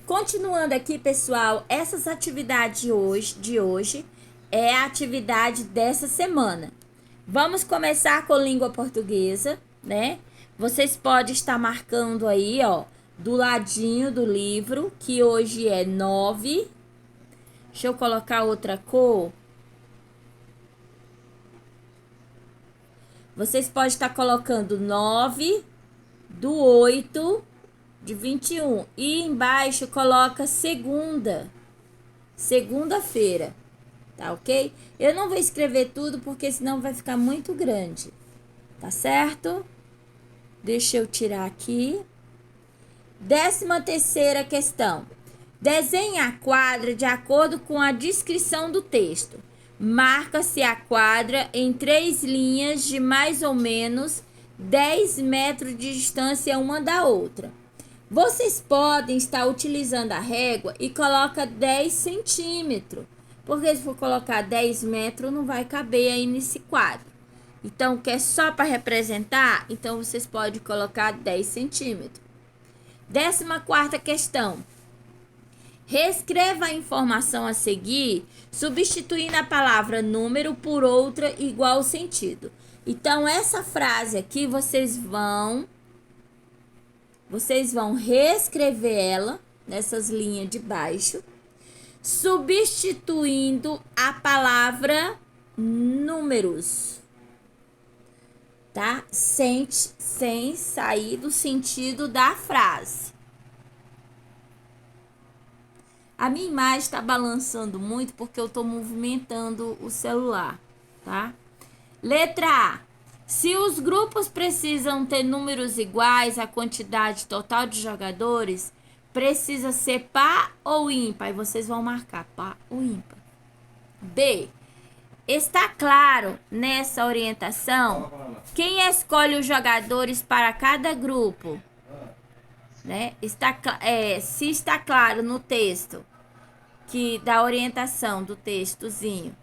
Continuando aqui, pessoal, essas atividades de hoje é a atividade dessa semana. Vamos começar com língua portuguesa, né? Vocês podem estar marcando aí, ó, do ladinho do livro, que hoje é 9. Deixa eu colocar outra cor. Vocês podem estar colocando 9 do 8 de 21. E embaixo coloca segunda-feira, tá ok? Eu não vou escrever tudo porque senão vai ficar muito grande, tá certo? Deixa eu tirar aqui. 13ª questão. Desenhe a quadra de acordo com a descrição do texto. Marca-se a quadra em 3 linhas de mais ou menos 10 metros de distância uma da outra. Vocês podem estar utilizando a régua e coloca 10 centímetros. Porque se for colocar 10 metros, não vai caber aí nesse quadro. Então, que é só para representar, então vocês podem colocar 10 centímetros. 14ª questão. Reescreva a informação a seguir, substituindo a palavra número por outra igual sentido. Então, essa frase aqui, vocês vão reescrever ela nessas linhas de baixo, substituindo a palavra números, tá? Sem sair do sentido da frase. A minha imagem está balançando muito porque eu estou movimentando o celular, tá? Letra A. Se os grupos precisam ter números iguais à quantidade total de jogadores, precisa ser par ou ímpar? E vocês vão marcar par ou ímpar. B. Está claro nessa orientação quem escolhe os jogadores para cada grupo? Né? Se está claro no texto que da orientação do textozinho,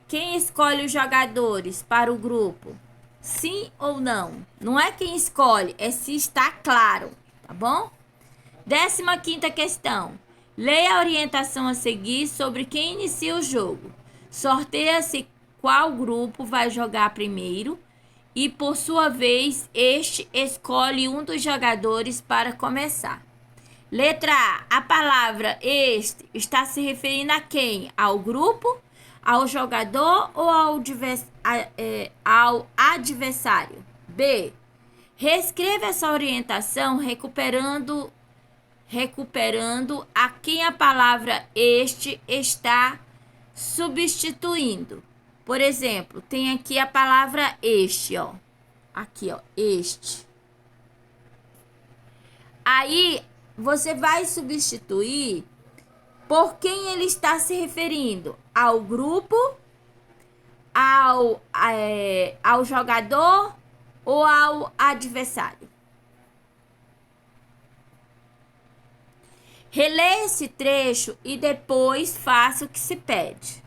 quem escolhe os jogadores para o grupo? Sim ou não? Não é quem escolhe, é se está claro, tá bom? 15ª questão. Leia a orientação a seguir sobre quem inicia o jogo. Sorteia-se qual grupo vai jogar primeiro e, por sua vez, este escolhe um dos jogadores para começar. Letra A. A palavra este está se referindo a quem? Ao grupo, ao jogador ou ao adversário? B. Reescreva essa orientação recuperando a quem a palavra este está substituindo. Por exemplo, tem aqui a palavra este, ó. Aqui, ó, este. Aí, você vai substituir por quem ele está se referindo? Ao grupo, ao jogador ou ao adversário? Releia esse trecho e depois faça o que se pede.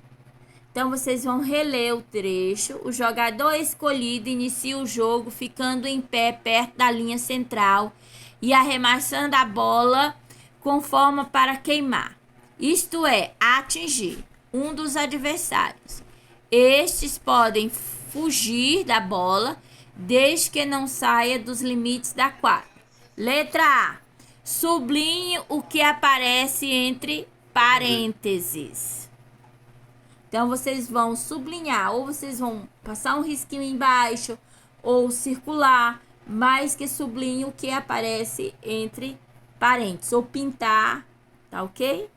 Então, vocês vão reler o trecho. O jogador escolhido inicia o jogo ficando em pé perto da linha central e arremessando a bola com forma para queimar, isto é, atingir um dos adversários. Estes podem fugir da bola desde que não saia dos limites da quadra. Letra A. Sublinhe o que aparece entre parênteses. Então, vocês vão sublinhar, ou vocês vão passar um risquinho embaixo, ou circular, mas que sublinhe o que aparece entre parênteses, ou pintar, tá ok?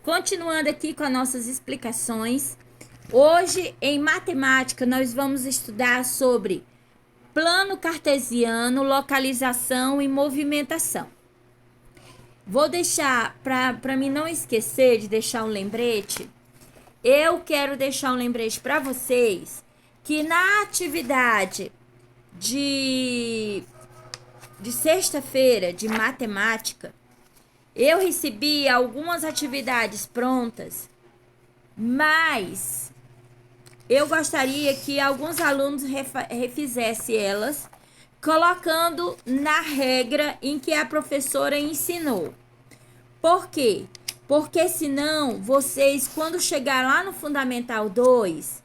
Continuando aqui com as nossas explicações, hoje em matemática nós vamos estudar sobre plano cartesiano, localização e movimentação. Vou deixar, para mim não esquecer de deixar um lembrete, eu quero deixar um lembrete para vocês que na atividade de sexta-feira de matemática, eu recebi algumas atividades prontas, mas eu gostaria que alguns alunos refizessem elas colocando na regra em que a professora ensinou. Por quê? Porque senão vocês, quando chegar lá no Fundamental 2,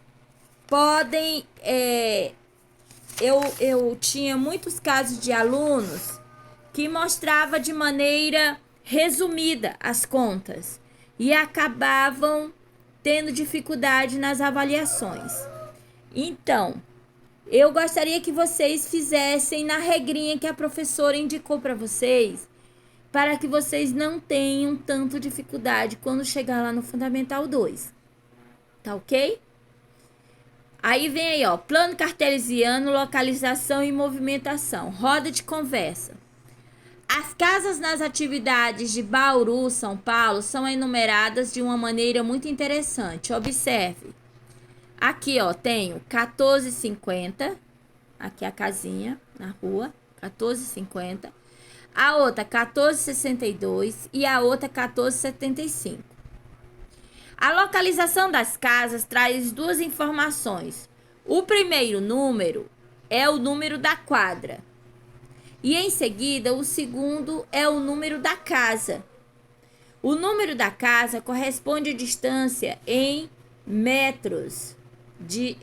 podem... eu tinha muitos casos de alunos que mostrava de maneira resumida as contas e acabavam tendo dificuldade nas avaliações. Então, eu gostaria que vocês fizessem na regrinha que a professora indicou para vocês, para que vocês não tenham tanto dificuldade quando chegar lá no Fundamental 2. Tá ok? Aí vem aí, ó, plano cartesiano, localização e movimentação. Roda de conversa. As casas nas atividades de Bauru, São Paulo, são enumeradas de uma maneira muito interessante. Observe. Aqui, ó, tenho 1450. Aqui a casinha na rua, 1450. A outra 1462 e a outra 1475. A localização das casas traz duas informações. O primeiro número é o número da quadra. E em seguida, o segundo é o número da casa. O número da casa corresponde à distância em metros de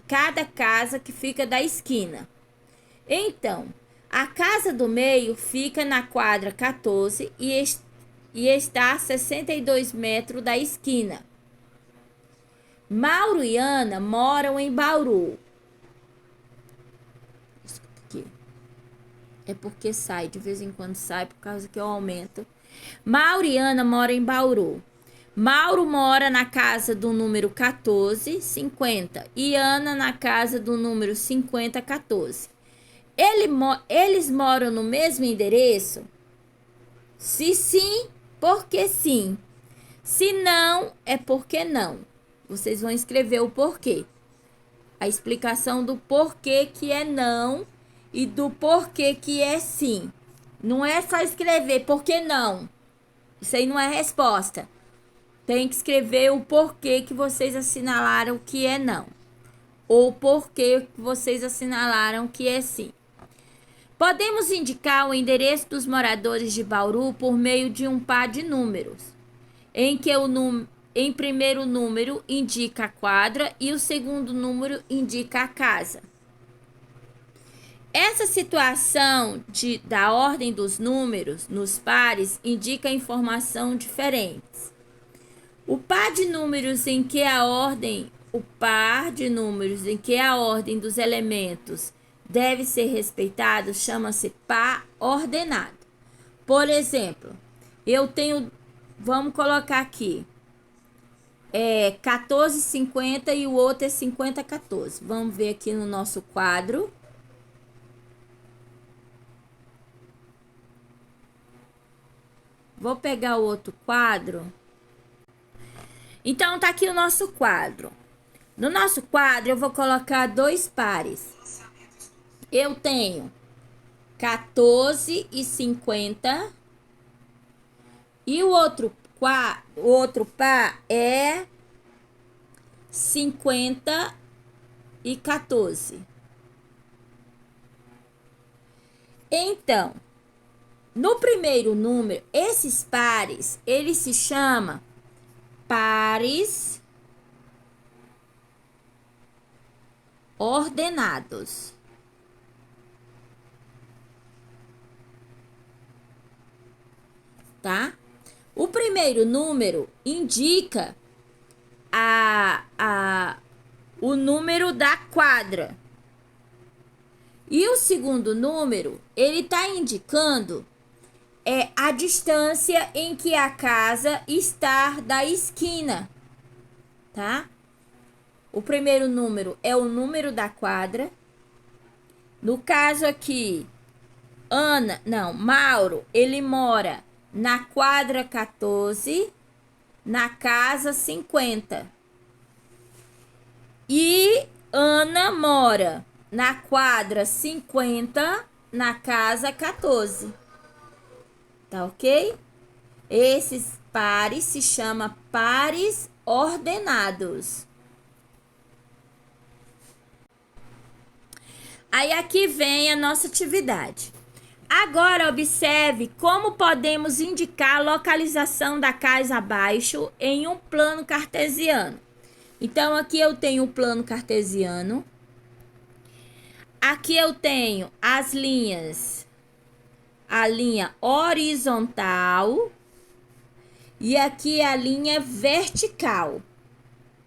cada casa que fica da esquina. Então, a casa do meio fica na quadra 14 e está a 62 metros da esquina. Mauro e Ana moram em Bauru. Aqui. É porque sai, de vez em quando sai, por causa que eu aumento. Mauro e Ana moram em Bauru. Mauro mora na casa do número 1450 e Ana na casa do número 5014. Eles moram no mesmo endereço? Se sim, porque sim. Se não, é porque não. Vocês vão escrever o porquê. A explicação do porquê que é não e do porquê que é sim. Não é só escrever porque não. Isso aí não é resposta. Tem que escrever o porquê que vocês assinalaram que é não. Ou porquê que vocês assinalaram que é sim. Podemos indicar o endereço dos moradores de Bauru por meio de um par de números, em que em primeiro número indica a quadra e o segundo número indica a casa. Essa situação da ordem dos números nos pares indica informação diferentes. O par de números em que a ordem dos elementos deve ser respeitado chama-se par ordenado. Por exemplo, eu tenho, vamos colocar aqui, 1450 e o outro é 5014. Vamos ver aqui no nosso quadro. Vou pegar o outro quadro. Então, tá aqui o nosso quadro. No nosso quadro, eu vou colocar dois pares. Eu tenho 14,50 e o outro par é 50,14. Então, no primeiro número, esses pares, eles se chamam pares ordenados. Tá? O primeiro número indica o número da quadra. E o segundo número, ele está indicando a distância em que a casa está da esquina, tá? O primeiro número é o número da quadra. No caso aqui, Mauro, ele mora na quadra 14, na casa 50. E Ana mora na quadra 50, na casa 14. Tá ok? Esses pares se chamam pares ordenados. Aí aqui vem a nossa atividade. Agora observe como podemos indicar a localização da casa abaixo em um plano cartesiano. Então aqui eu tenho o plano cartesiano. Aqui eu tenho as linhas, a linha horizontal e aqui a linha vertical,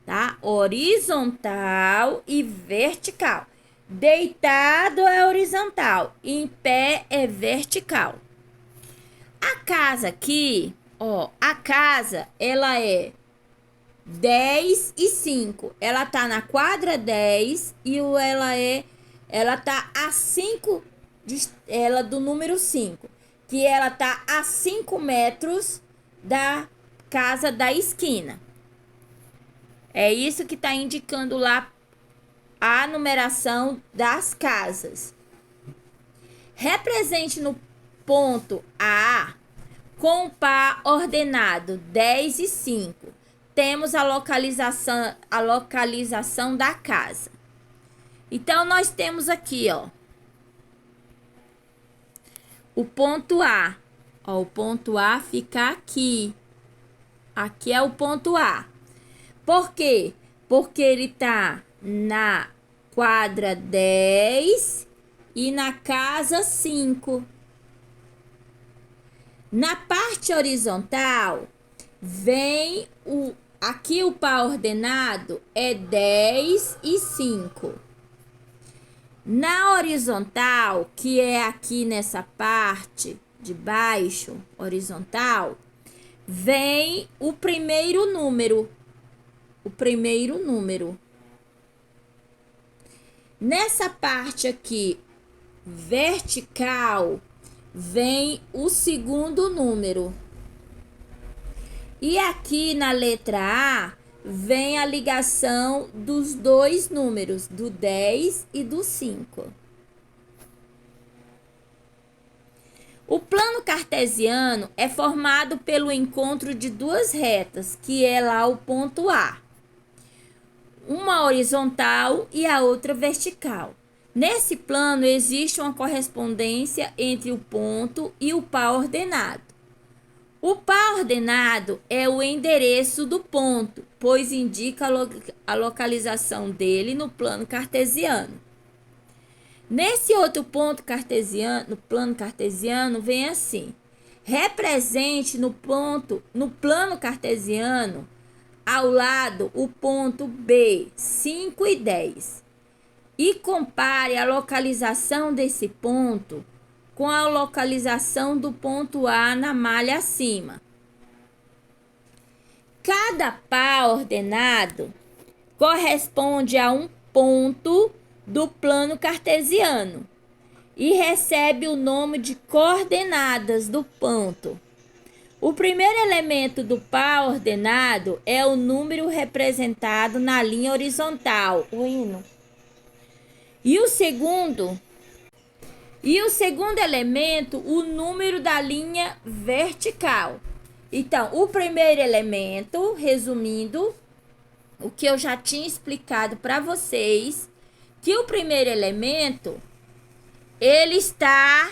tá? Horizontal e vertical. Deitado é horizontal, em pé é vertical. A casa aqui, ó, a casa, ela é 10 e 5. Ela tá na quadra 10 e ela tá a 5 ela do número 5, que ela tá a 5 metros da casa da esquina. É isso que tá indicando lá a numeração das casas. Represente no ponto A com o par ordenado 10 e 5. Temos a localização da casa. Então, nós temos aqui, ó, o ponto A. Ó, o ponto A fica aqui. Aqui é o ponto A. Por quê? Porque ele tá na quadra 10 e na casa 5. Na parte horizontal, vem aqui o par ordenado é 10 e 5. Na horizontal, que é aqui nessa parte de baixo, horizontal, vem o primeiro número. O primeiro número. Nessa parte aqui, vertical, vem o segundo número. E aqui na letra A, vem a ligação dos dois números, do 10 e do 5. O plano cartesiano é formado pelo encontro de duas retas, que é lá o ponto A. Uma horizontal e a outra vertical. Nesse plano existe uma correspondência entre o ponto e o par ordenado. O par ordenado é o endereço do ponto, pois indica a localização dele no plano cartesiano. Nesse outro ponto cartesiano, no plano cartesiano, vem assim: represente no plano cartesiano, ao lado, o ponto B, 5 e 10, e compare a localização desse ponto com a localização do ponto A na malha acima. Cada par ordenado corresponde a um ponto do plano cartesiano e recebe o nome de coordenadas do ponto. O primeiro elemento do par ordenado é o número representado na linha horizontal, o hino. E o segundo elemento, o número da linha vertical. Então, o primeiro elemento, resumindo, o que eu já tinha explicado para vocês, que o primeiro elemento, ele está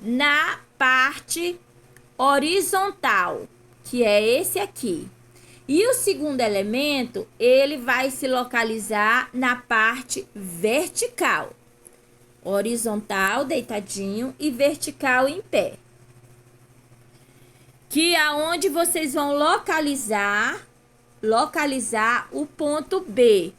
na parte horizontal, que é esse aqui. E o segundo elemento, ele vai se localizar na parte vertical. Horizontal, deitadinho, e vertical em pé. Que é onde vocês vão localizar o ponto B.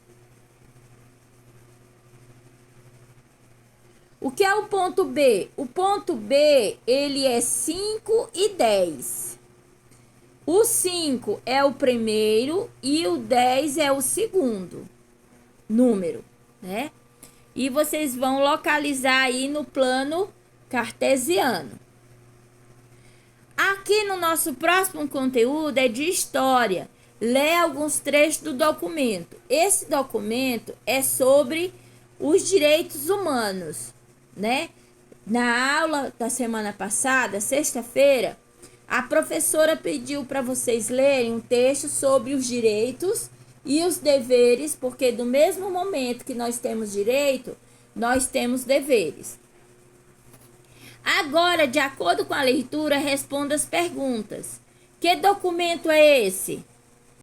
O que é o ponto B? O ponto B, ele é 5 e 10. O 5 é o primeiro e o 10 é o segundo número, né? E vocês vão localizar aí no plano cartesiano. Aqui no nosso próximo conteúdo é de história. Lê alguns trechos do documento. Esse documento é sobre os direitos humanos, né? Na aula da semana passada, sexta-feira, a professora pediu para vocês lerem um texto sobre os direitos E os deveres, porque do mesmo momento que nós temos direito, nós temos deveres. Agora, de acordo com a leitura, responda as perguntas. Que documento é esse?